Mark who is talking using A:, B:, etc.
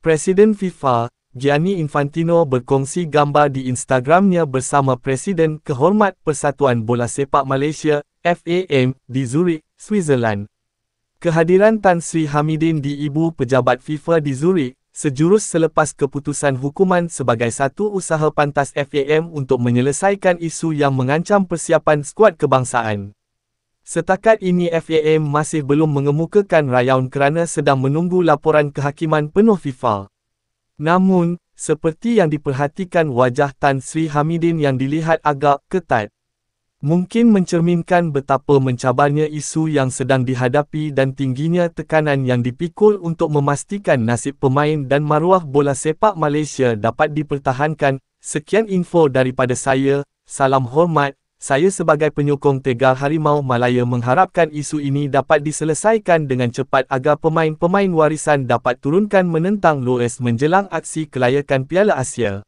A: Presiden FIFA, Gianni Infantino berkongsi gambar di Instagramnya bersama Presiden Kehormat Persatuan Bola Sepak Malaysia, FAM, di Zurich, Switzerland. Kehadiran Tan Sri Hamidin di Ibu Pejabat FIFA di Zurich, sejurus selepas keputusan hukuman sebagai satu usaha pantas FAM untuk menyelesaikan isu yang mengancam persiapan skuad kebangsaan. Setakat ini FAM masih belum mengemukakan rayaun kerana sedang menunggu laporan kehakiman penuh FIFA. Namun, seperti yang diperhatikan wajah Tan Sri Hamidin yang dilihat agak ketat, mungkin mencerminkan betapa mencabarnya isu yang sedang dihadapi dan tingginya tekanan yang dipikul untuk memastikan nasib pemain dan maruah bola sepak Malaysia dapat dipertahankan. Sekian info daripada saya, salam hormat. Saya sebagai penyokong Tegar Harimau Malaya mengharapkan isu ini dapat diselesaikan dengan cepat agar pemain-pemain warisan dapat turunkan menentang Loes menjelang aksi kelayakan Piala Asia.